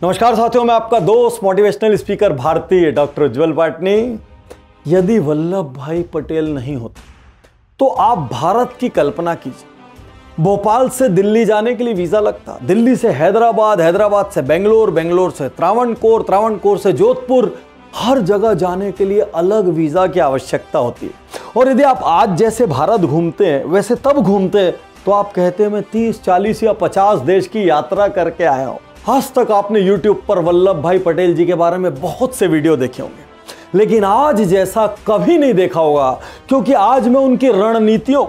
नमस्कार साथियों, मैं आपका दोस्त मोटिवेशनल स्पीकर भारतीय डॉक्टर उज्जवल पाटनी। यदि वल्लभ भाई पटेल नहीं होते तो आप भारत की कल्पना कीजिए। भोपाल से दिल्ली जाने के लिए वीजा लगता, दिल्ली से हैदराबाद, हैदराबाद से बेंगलोर, बेंगलोर से त्रावणकोर, त्रावणकोर से जोधपुर, हर जगह जाने के लिए अलग वीजा की आवश्यकता होती है। और यदि आप आज जैसे भारत घूमते हैं वैसे तब घूमते तो आप कहते हैं मैं 30, 40 या 50 देश की यात्रा करके आया हूं। आज तक आपने YouTube पर वल्लभ भाई पटेल जी के बारे में बहुत से वीडियो देखे होंगे, लेकिन आज जैसा कभी नहीं देखा होगा, क्योंकि आज मैं उनकी रणनीतियों,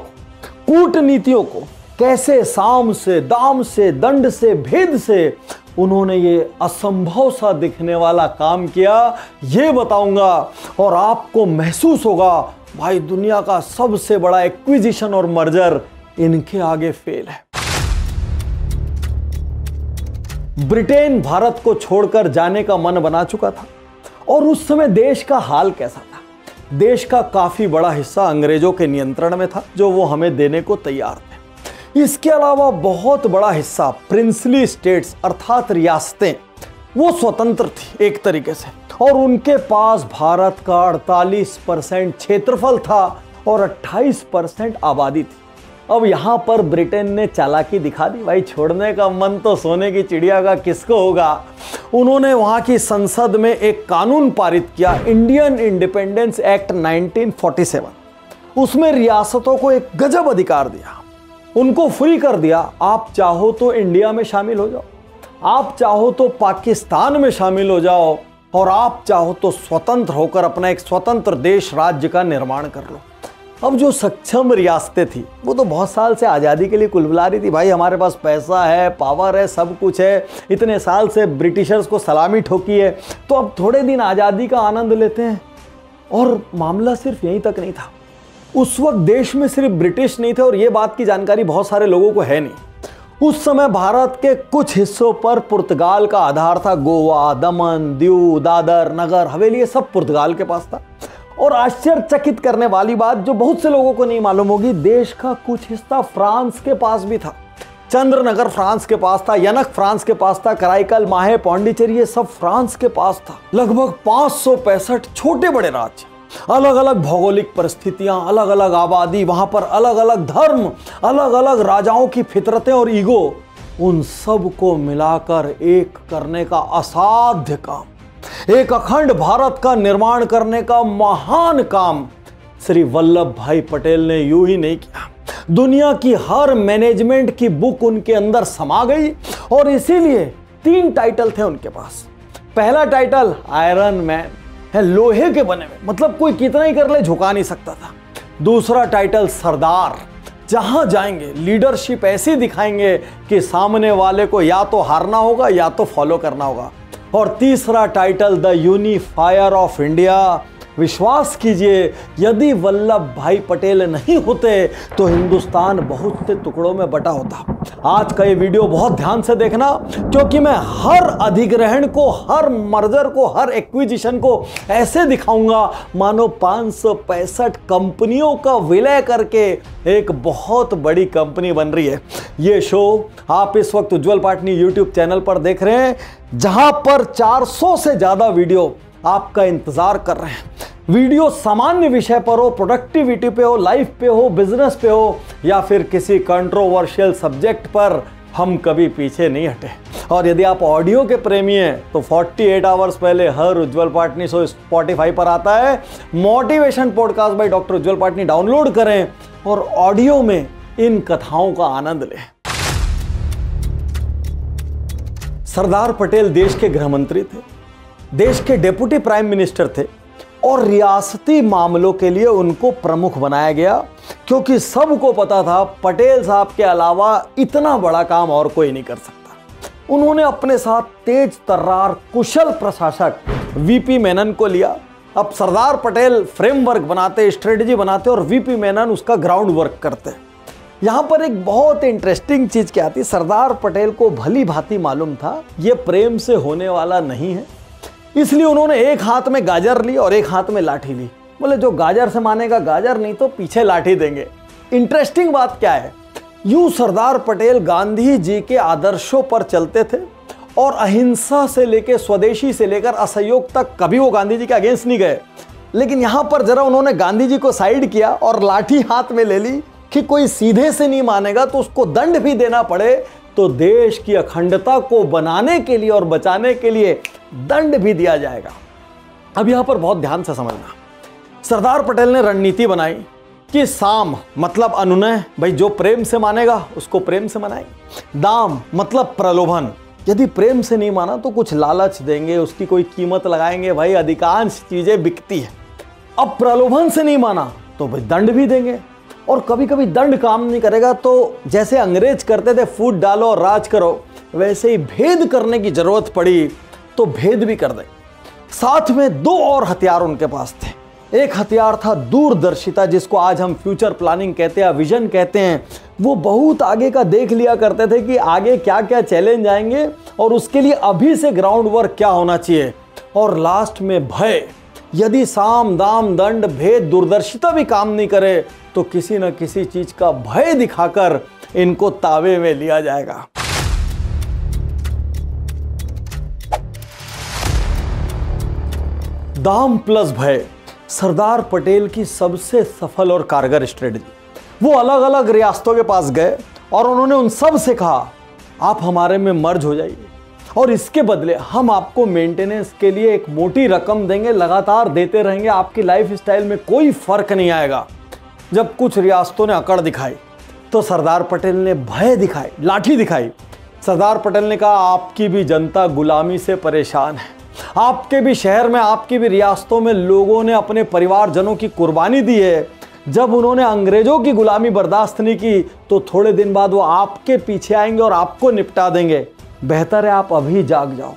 कूटनीतियों को कैसे साम से, दाम से, दंड से, भेद से उन्होंने ये असंभव सा दिखने वाला काम किया, ये बताऊंगा। और आपको महसूस होगा भाई दुनिया का सबसे बड़ा एक्विजिशन और मर्जर इनके आगे फेल है। ब्रिटेन भारत को छोड़कर जाने का मन बना चुका था और उस समय देश का हाल कैसा था? देश का काफी बड़ा हिस्सा अंग्रेजों के नियंत्रण में था, जो वो हमें देने को तैयार थे। इसके अलावा बहुत बड़ा हिस्सा प्रिंसली स्टेट्स अर्थात रियासतें वो स्वतंत्र थी एक तरीके से, और उनके पास भारत का 48% क्षेत्रफल था और 28% आबादी थी। अब यहां पर ब्रिटेन ने चालाकी दिखा दी, भाई छोड़ने का मन तो सोने की चिड़िया का किसको होगा। उन्होंने वहां की संसद में एक कानून पारित किया, इंडियन इंडिपेंडेंस एक्ट 1947। उसमें रियासतों को एक गजब अधिकार दिया, उनको फ्री कर दिया। आप चाहो तो इंडिया में शामिल हो जाओ, आप चाहो तो पाकिस्तान में शामिल हो जाओ, और आप चाहो तो स्वतंत्र होकर अपना एक स्वतंत्र देश राज्य का निर्माण कर लो। अब जो सक्षम रियासतें थी वो तो बहुत साल से आज़ादी के लिए कुलबुला रही थी, भाई हमारे पास पैसा है, पावर है, सब कुछ है, इतने साल से ब्रिटिशर्स को सलामी ठोकी है, तो अब थोड़े दिन आज़ादी का आनंद लेते हैं। और मामला सिर्फ यहीं तक नहीं था, उस वक्त देश में सिर्फ ब्रिटिश नहीं थे, और ये बात की जानकारी बहुत सारे लोगों को है नहीं। उस समय भारत के कुछ हिस्सों पर पुर्तगाल का आधार था। गोवा, दमन, दीव, दादर, नगर हवेली, ये सब पुर्तगाल के पास था। और आश्चर्यचकित करने वाली बात जो बहुत से लोगों को नहीं मालूम होगी, देश का कुछ हिस्सा फ्रांस के पास भी था। चंद्रनगर फ्रांस के पास था, यनक फ्रांस के पास था, कराईकल, माहे, पौंडीचेरी, ये सब फ्रांस के पास था। लगभग 565 छोटे बड़े राज्य, अलग अलग भौगोलिक परिस्थितियां, अलग अलग आबादी, वहां पर अलग अलग धर्म, अलग अलग राजाओं की फितरतें और ईगो, उन सब को मिलाकर एक करने का असाध्य काम, एक अखंड भारत का निर्माण करने का महान काम श्री वल्लभ भाई पटेल ने यूं ही नहीं किया। दुनिया की हर मैनेजमेंट की बुक उनके अंदर समा गई, और इसीलिए 3 टाइटल थे उनके पास। पहला टाइटल आयरन मैन है, लोहे के बने हुए, मतलब कोई कितना ही कर ले झुका नहीं सकता था। दूसरा टाइटल सरदार, जहां जाएंगे लीडरशिप ऐसी दिखाएंगे कि सामने वाले को या तो हारना होगा या तो फॉलो करना होगा। और तीसरा title the unifier of India. विश्वास कीजिए, यदि वल्लभ भाई पटेल नहीं होते तो हिंदुस्तान बहुत से टुकड़ों में बटा होता। आज का ये वीडियो बहुत ध्यान से देखना, क्योंकि मैं हर अधिग्रहण को, हर मर्जर को, हर एक्विजिशन को ऐसे दिखाऊंगा मानो 565 कंपनियों का विलय करके एक बहुत बड़ी कंपनी बन रही है। ये शो आप इस वक्त उज्जवल पाटनी YouTube चैनल पर देख रहे हैं, जहां पर 400 से ज्यादा वीडियो आपका इंतजार कर रहे हैं। वीडियो सामान्य विषय पर हो, प्रोडक्टिविटी पे हो, लाइफ पे हो, बिजनेस पे हो, या फिर किसी कंट्रोवर्शियल सब्जेक्ट पर, हम कभी पीछे नहीं हटे। और यदि आप ऑडियो के प्रेमी हैं तो 48 आवर्स पहले हर उज्जवल पाटनी शो स्पॉटिफाई पर आता है। Motivation podcast by doctor Ujjwal Patni download करें और ऑडियो में इन कथाओं का आनंद लें। सरदार पटेल देश के गृह मंत्री थे, देश के डेप्यूटी प्राइम मिनिस्टर थे, और रियासती मामलों के लिए उनको प्रमुख बनाया गया, क्योंकि सबको पता था पटेल साहब के अलावा इतना बड़ा काम और कोई नहीं कर सकता। उन्होंने अपने साथ तेज तर्रार कुशल प्रशासक वीपी मेनन को लिया। अब सरदार पटेल फ्रेमवर्क बनाते, स्ट्रेटजी बनाते, और वीपी मेनन उसका ग्राउंड वर्क करते। यहां पर एक बहुत इंटरेस्टिंग चीज क्या थी, सरदार पटेल को भली भांति मालूम था ये प्रेम से होने वाला नहीं है, इसलिए उन्होंने एक हाथ में गाजर ली और एक हाथ में लाठी ली। बोले जो गाजर से मानेगा गाजर, नहीं तो पीछे लाठी देंगे। इंटरेस्टिंग बात क्या है, यूं सरदार पटेल गांधी जी के आदर्शों पर चलते थे और अहिंसा से लेकर, स्वदेशी से लेकर असहयोग तक कभी वो गांधी जी के अगेंस्ट नहीं गए। लेकिन यहां पर जरा उन्होंने गांधी जी को साइड किया और लाठी हाथ में ले ली कि कोई सीधे से नहीं मानेगा तो उसको दंड भी देना पड़े, तो देश की अखंडता को बनाने के लिए और बचाने के लिए दंड भी दिया जाएगा। अब यहां पर बहुत ध्यान से समझना, सरदार पटेल ने रणनीति बनाई कि साम मतलब अनुनय, भाई जो प्रेम से मानेगा उसको प्रेम से मनाएंगे। दाम मतलब प्रलोभन, यदि प्रेम से नहीं माना तो कुछ लालच देंगे, उसकी कोई कीमत लगाएंगे, भाई अधिकांश चीजें बिकती है। अब प्रलोभन से नहीं माना तो भाई दंड भी देंगे, और कभी कभी दंड काम नहीं करेगा तो जैसे अंग्रेज करते थे फूट डालो और राज करो, वैसे ही भेद करने की जरूरत पड़ी तो भेद भी कर दें। साथ में दो और हथियार उनके पास थे। एक हथियार था दूरदर्शिता, जिसको आज हम फ्यूचर प्लानिंग कहते हैं, विजन कहते हैं। वो बहुत आगे का देख लिया करते थे कि आगे क्या क्या चैलेंज आएंगे और उसके लिए अभी से ग्राउंड वर्क क्या होना चाहिए। और लास्ट में भय, यदि साम दाम दंड भेद दूरदर्शिता भी काम नहीं करे तो किसी न किसी चीज का भय दिखाकर इनको तावे में लिया जाएगा। दाम प्लस भय सरदार पटेल की सबसे सफल और कारगर स्ट्रेटजी। वो अलग अलग रियासतों के पास गए और उन्होंने उन सब से कहा आप हमारे में मर्ज हो जाइए और इसके बदले हम आपको मेंटेनेंस के लिए एक मोटी रकम देंगे, लगातार देते रहेंगे, आपकी लाइफ स्टाइल में कोई फर्क नहीं आएगा। जब कुछ रियासतों ने अकड़ दिखाई तो सरदार पटेल ने भय दिखाई, लाठी दिखाई। सरदार पटेल ने कहा आपकी भी जनता गुलामी से परेशान है, आपके भी शहर में, आपकी भी रियासतों में लोगों ने अपने परिवारजनों की कुर्बानी दी है। जब उन्होंने अंग्रेजों की गुलामी बर्दाश्त नहीं की तो थोड़े दिन बाद वो आपके पीछे आएंगे और आपको निपटा देंगे। बेहतर है आप अभी जाग जाओ।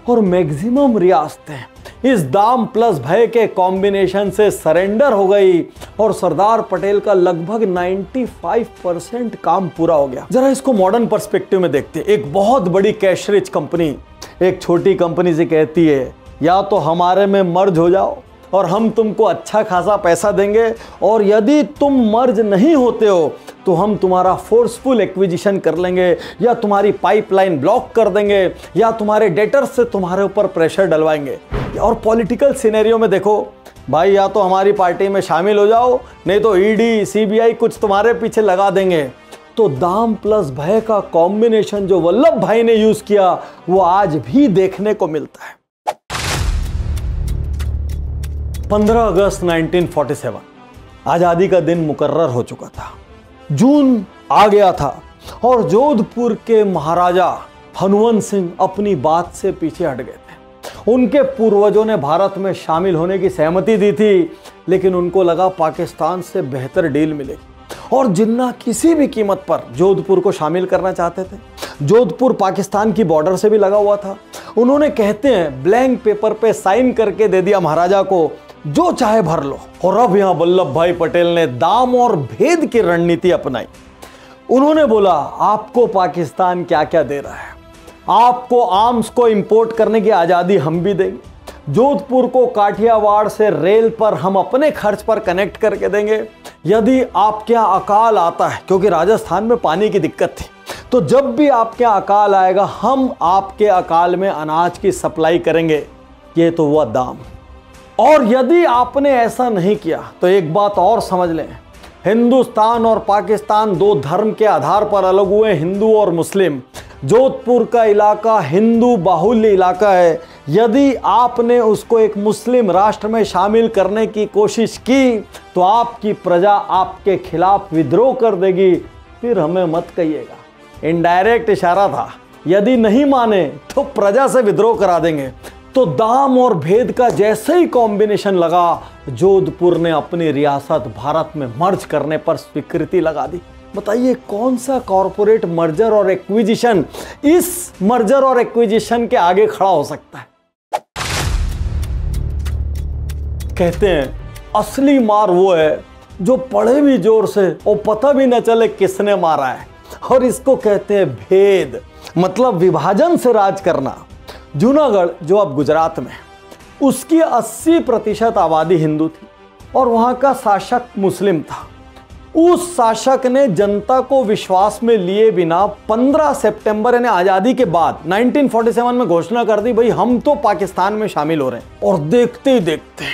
और मैक्सिमम रियासतें इस दाम प्लस भय के कॉम्बिनेशन से सरेंडर हो गई और सरदार पटेल का लगभग 95% काम पूरा हो गया। जरा इसको मॉडर्न पर्सपेक्टिव में देखते हैं। एक बहुत बड़ी कैश रिच कंपनी एक छोटी कंपनी से कहती है या तो हमारे में मर्ज हो जाओ और हम तुमको अच्छा खासा पैसा देंगे, और यदि तुम मर्ज नहीं होते हो तो हम तुम्हारा फोर्सफुल एक्विजिशन कर लेंगे, या तुम्हारी पाइपलाइन ब्लॉक कर देंगे, या तुम्हारे डेटर्स से तुम्हारे ऊपर प्रेशर डलवाएंगे। और पॉलिटिकल सिनेरियो में देखो भाई, या तो हमारी पार्टी में शामिल हो जाओ, नहीं तो ईडी सीबीआई कुछ तुम्हारे पीछे लगा देंगे। तो दाम प्लस भय का कॉम्बिनेशन जो वल्लभ भाई ने यूज किया वो आज भी देखने को मिलता है। 15 अगस्त 1947 आजादी का दिन मुकर्रर हो चुका था। जून आ गया था और जोधपुर के महाराजा हनुवंत सिंह अपनी बात से पीछे हट गए थे। उनके पूर्वजों ने भारत में शामिल होने की सहमति दी थी, लेकिन उनको लगा पाकिस्तान से बेहतर डील मिलेगी और जिन्ना किसी भी कीमत पर जोधपुर को शामिल करना चाहते थे। जोधपुर पाकिस्तान की बॉर्डर से भी लगा हुआ था। उन्होंने कहते हैं ब्लैंक पेपर पे साइन करके दे दिया महाराजा को, जो चाहे भर लो। और अब यहां वल्लभ भाई पटेल ने दाम और भेद की रणनीति अपनाई। उन्होंने बोला आपको पाकिस्तान क्या क्या दे रहा है, आपको आर्म्स को इंपोर्ट करने की आजादी हम भी देंगे, जोधपुर को काठियावाड़ से रेल पर हम अपने खर्च पर कनेक्ट करके देंगे। यदि आपके यहाँ अकाल आता है, क्योंकि राजस्थान में पानी की दिक्कत थी, तो जब भी आपके यहाँ अकाल आएगा हम आपके अकाल में अनाज की सप्लाई करेंगे। ये तो हुआ दाम। और यदि आपने ऐसा नहीं किया तो एक बात और समझ लें, हिंदुस्तान और पाकिस्तान दो धर्म के आधार पर अलग हुए, हिंदू और मुस्लिम। जोधपुर का इलाका हिंदू बाहुल्य इलाका है। यदि आपने उसको एक मुस्लिम राष्ट्र में शामिल करने की कोशिश की तो आपकी प्रजा आपके खिलाफ विद्रोह कर देगी। फिर हमें मत कहिएगा, इनडायरेक्ट इशारा था। यदि नहीं माने तो प्रजा से विद्रोह करा देंगे। तो दाम और भेद का जैसे ही कॉम्बिनेशन लगा, जोधपुर ने अपनी रियासत भारत में मर्ज करने पर स्वीकृति लगा दी। बताइए कौन सा कॉरपोरेट मर्जर और एक्विजिशन इस मर्जर और एक्विजिशन के आगे खड़ा हो सकता है। कहते हैं असली मार वो है जो पढ़े भी जोर से और पता भी न चले किसने मारा है, और इसको कहते हैं भेद, मतलब विभाजन से राज करना। जूनागढ़ जो अब गुजरात में, उसकी 80% आबादी हिंदू थी और वहां का शासक मुस्लिम था। उस शासक ने जनता को विश्वास में लिए बिना 15 सितंबर यानी आजादी के बाद 1947 में घोषणा कर दी, भाई हम तो पाकिस्तान में शामिल हो रहे हैं। और देखते ही देखते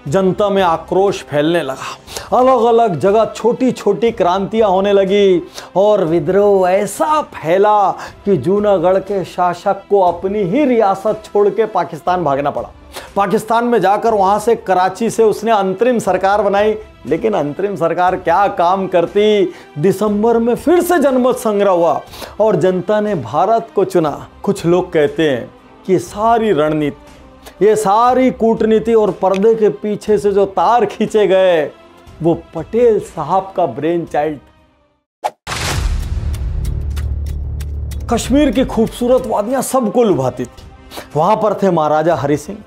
जनता में आक्रोश फैलने लगा, अलग अलग जगह छोटी छोटी क्रांतियां होने लगी और विद्रोह ऐसा फैला कि जूनागढ़ के शासक को अपनी ही रियासत छोड़ के पाकिस्तान भागना पड़ा। पाकिस्तान में जाकर वहां से कराची से उसने अंतरिम सरकार बनाई, लेकिन अंतरिम सरकार क्या काम करती। दिसंबर में फिर से जनमत संग्रह हुआ और जनता ने भारत को चुना। कुछ लोग कहते हैं कि सारी रणनीति, ये सारी कूटनीति और पर्दे के पीछे से जो तार खींचे गए वो पटेल साहब का ब्रेन चाइल्ड। कश्मीर की खूबसूरत वादियां सबको लुभाती थी। वहां पर थे महाराजा हरि सिंह।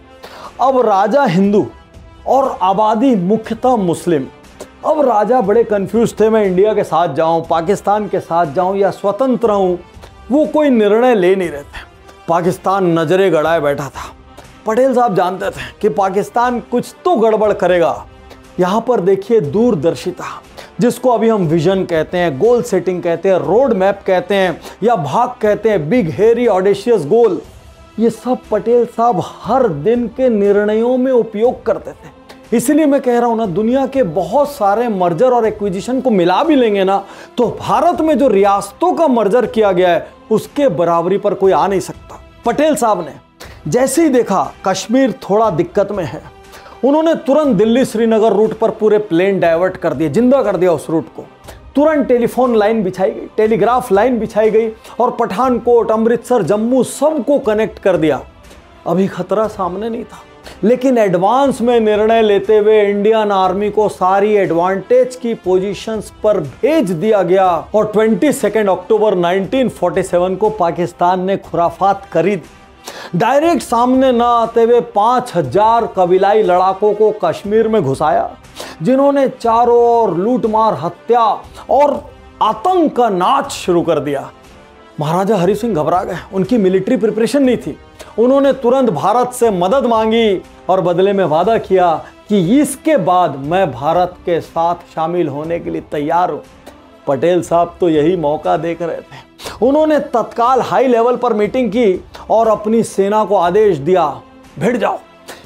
अब राजा हिंदू और आबादी मुख्यतः मुस्लिम। अब राजा बड़े कंफ्यूज थे, मैं इंडिया के साथ जाऊं, पाकिस्तान के साथ जाऊं या स्वतंत्र हूं। वो कोई निर्णय ले नहीं रहे थे। पाकिस्तान नजरें गड़ाए बैठा था। पटेल साहब जानते थे कि पाकिस्तान कुछ तो गड़बड़ करेगा। यहां पर देखिए दूरदर्शिता, जिसको अभी हम विजन कहते हैं, गोल सेटिंग कहते हैं, रोड मैप कहते हैं या भाग कहते हैं, बिग हेरी ऑडेशियस गोल, ये सब पटेल साहब हर दिन के निर्णयों में उपयोग करते थे। इसलिए मैं कह रहा हूं ना, दुनिया के बहुत सारे मर्जर और एक्विजिशन को मिला भी लेंगे ना, तो भारत में जो रियासतों का मर्जर किया गया है उसके बराबरी पर कोई आ नहीं सकता। पटेल साहब ने जैसे ही देखा कश्मीर थोड़ा दिक्कत में है, उन्होंने तुरंत दिल्ली श्रीनगर रूट पर पूरे प्लेन डाइवर्ट कर दिए, जिंदा कर दिया उस रूट को। तुरंत टेलीफोन लाइन बिछाई गई, टेलीग्राफ लाइन बिछाई गई और पठानकोट, अमृतसर, जम्मू सबको कनेक्ट कर दिया। अभी खतरा सामने नहीं था, लेकिन एडवांस में निर्णय लेते हुए इंडियन आर्मी को सारी एडवांटेज की पोजीशंस पर भेज दिया गया और 22 अक्टूबर 1947 को पाकिस्तान ने खुराफात करी दी। डायरेक्ट सामने न आते हुए 5000 कबीलाई लड़ाकों को कश्मीर में घुसाया, जिन्होंने चारों ओर लूटमार, हत्या और आतंक का नाच शुरू कर दिया। महाराजा हरि सिंह घबरा गए, उनकी मिलिट्री प्रिपरेशन नहीं थी। उन्होंने तुरंत भारत से मदद मांगी और बदले में वादा किया कि इसके बाद मैं भारत के साथ शामिल होने के लिए तैयार हूं। पटेल साहब तो यही मौका देख रहे थे। उन्होंने तत्काल हाई लेवल पर मीटिंग की और अपनी सेना को आदेश दिया, भिड़ जाओ।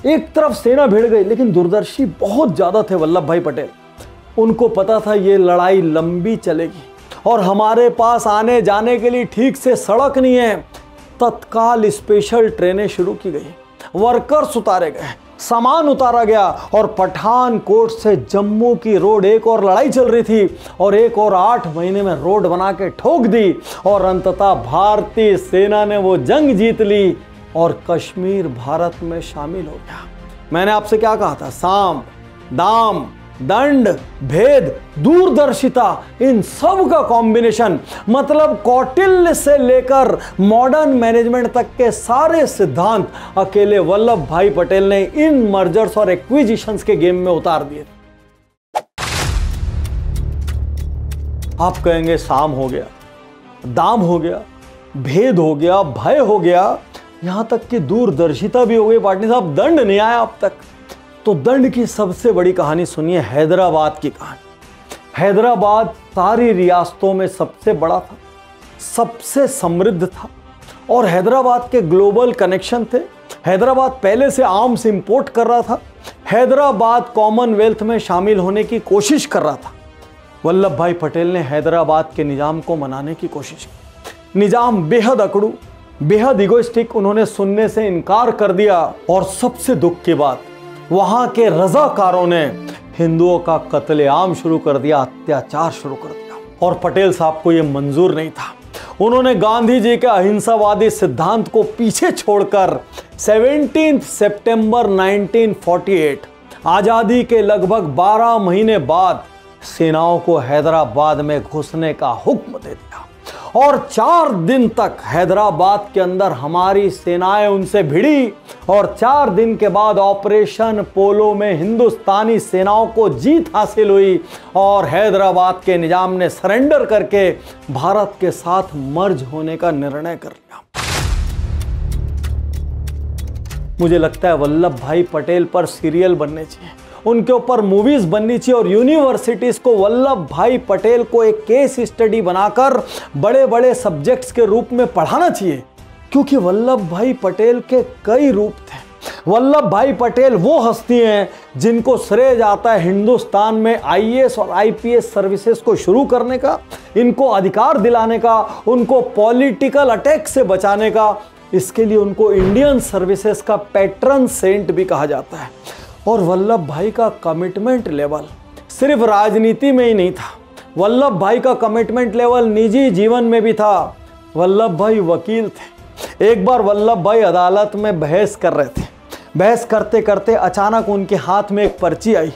एक तरफ सेना भिड़ गई, लेकिन दूरदर्शी बहुत ज्यादा थे वल्लभ भाई पटेल। उनको पता था ये लड़ाई लंबी चलेगी और हमारे पास आने जाने के लिए ठीक से सड़क नहीं है। तत्काल स्पेशल ट्रेनें शुरू की गई, वर्कर्स उतारे गए, सामान उतारा गया और पठानकोट से जम्मू की रोड, एक और लड़ाई चल रही थी और एक और 8 महीने में रोड बना के ठोक दी और अंततः भारतीय सेना ने वो जंग जीत ली और कश्मीर भारत में शामिल हो गया। मैंने आपसे क्या कहा था? साम, दाम, दंड, भेद, दूरदर्शिता, इन सब का कॉम्बिनेशन, मतलब कौटिल्य से लेकर मॉडर्न मैनेजमेंट तक के सारे सिद्धांत अकेले वल्लभ भाई पटेल ने इन मर्जर्स और एक्विजिशंस के गेम में उतार दिए। आप कहेंगे साम हो गया, दाम हो गया, भेद हो गया, भय हो गया, यहां तक कि दूरदर्शिता भी हो गई। पाटनी साहब दंड नहीं आया अब तक। तो दंड की सबसे बड़ी कहानी सुनिए, हैदराबाद की कहानी। हैदराबाद सारी रियासतों में सबसे बड़ा था, सबसे समृद्ध था और हैदराबाद के ग्लोबल कनेक्शन थे। हैदराबाद पहले से आर्म्स इंपोर्ट कर रहा था। हैदराबाद कॉमनवेल्थ में शामिल होने की कोशिश कर रहा था। वल्लभ भाई पटेल ने हैदराबाद के निजाम को मनाने की कोशिश की। निजाम बेहद अकड़ू, बेहद इगोइस्टिक, उन्होंने सुनने से इनकार कर दिया और सबसे दुख की बात, वहां के रजाकारों ने हिंदुओं का कत्लेआम शुरू कर दिया, अत्याचार शुरू कर दिया और पटेल साहब को यह मंजूर नहीं था। उन्होंने गांधी जी के अहिंसावादी सिद्धांत को पीछे छोड़कर 17 सितंबर 1948 आजादी के लगभग 12 महीने बाद सेनाओं को हैदराबाद में घुसने का हुक्म दे दिया और 4 दिन तक हैदराबाद के अंदर हमारी सेनाएं उनसे भिड़ी और 4 दिन के बाद ऑपरेशन पोलो में हिंदुस्तानी सेनाओं को जीत हासिल हुई और हैदराबाद के निजाम ने सरेंडर करके भारत के साथ मर्ज होने का निर्णय कर लिया। मुझे लगता है वल्लभ भाई पटेल पर सीरियल बनने चाहिए उनके ऊपर मूवीज बननी चाहिए और यूनिवर्सिटीज को वल्लभ भाई पटेल को एक केस स्टडी बनाकर बड़े बड़े सब्जेक्ट्स के रूप में पढ़ाना चाहिए, क्योंकि वल्लभ भाई पटेल के कई रूप थे। वल्लभ भाई पटेल वो हस्ती हैं जिनको श्रेय जाता है हिंदुस्तान में आईएएस और आईपीएस सर्विसेज को शुरू करने का, इनको अधिकार दिलाने का, उनको पॉलिटिकल अटैक से बचाने का। इसके लिए उनको इंडियन सर्विसेज का पैट्रन सेंट भी कहा जाता है। और वल्लभ भाई का कमिटमेंट लेवल सिर्फ राजनीति में ही नहीं था, वल्लभ भाई का कमिटमेंट लेवल निजी जीवन में भी था। वल्लभ भाई वकील थे। एक बार वल्लभ भाई अदालत में बहस कर रहे थे। बहस करते करते अचानक उनके हाथ में एक पर्ची आई।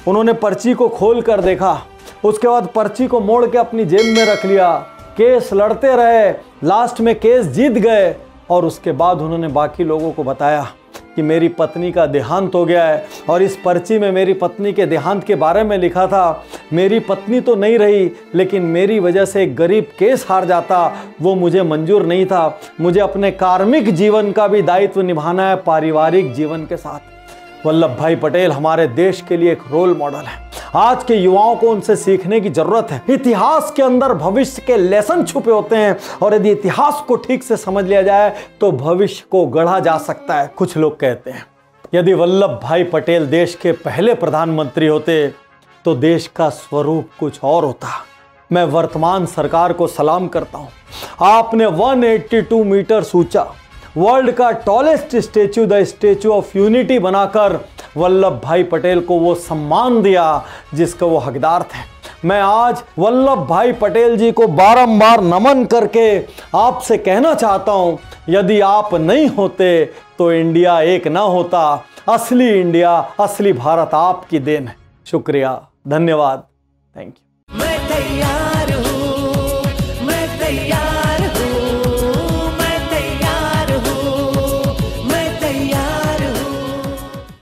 उन्होंने पर्ची को खोल कर देखा, उसके बाद पर्ची को मोड़ के अपनी जेब में रख लिया। केस लड़ते रहे, लास्ट में केस जीत गए और उसके बाद उन्होंने बाकी लोगों को बताया कि मेरी पत्नी का देहांत हो गया है और इस पर्ची में मेरी पत्नी के देहांत के बारे में लिखा था। मेरी पत्नी तो नहीं रही, लेकिन मेरी वजह से एक गरीब केस हार जाता, वो मुझे मंजूर नहीं था। मुझे अपने कार्मिक जीवन का भी दायित्व निभाना है पारिवारिक जीवन के साथ। वल्लभ भाई पटेल हमारे देश के लिए एक रोल मॉडल है। आज के युवाओं को उनसे सीखने की जरूरत है। इतिहास के अंदर भविष्य के लेसन छुपे होते हैं और यदि इतिहास को ठीक से समझ लिया जाए तो भविष्य को गढ़ा जा सकता है। कुछ लोग कहते हैं यदि वल्लभ भाई पटेल देश के पहले प्रधानमंत्री होते तो देश का स्वरूप कुछ और होता। मैं वर्तमान सरकार को सलाम करता हूं। आपने 182 मीटर ऊंचा वर्ल्ड का tallest statue the statue of unity बनाकर वल्लभ भाई पटेल को वो सम्मान दिया जिसका वो हकदार थे। मैं आज वल्लभ भाई पटेल जी को बारंबार नमन करके आपसे कहना चाहता हूं, यदि आप नहीं होते तो इंडिया एक ना होता। असली इंडिया, असली भारत आपकी देन है। शुक्रिया, धन्यवाद, थैंक यू। मैं तैयार हूं, मैं तैयार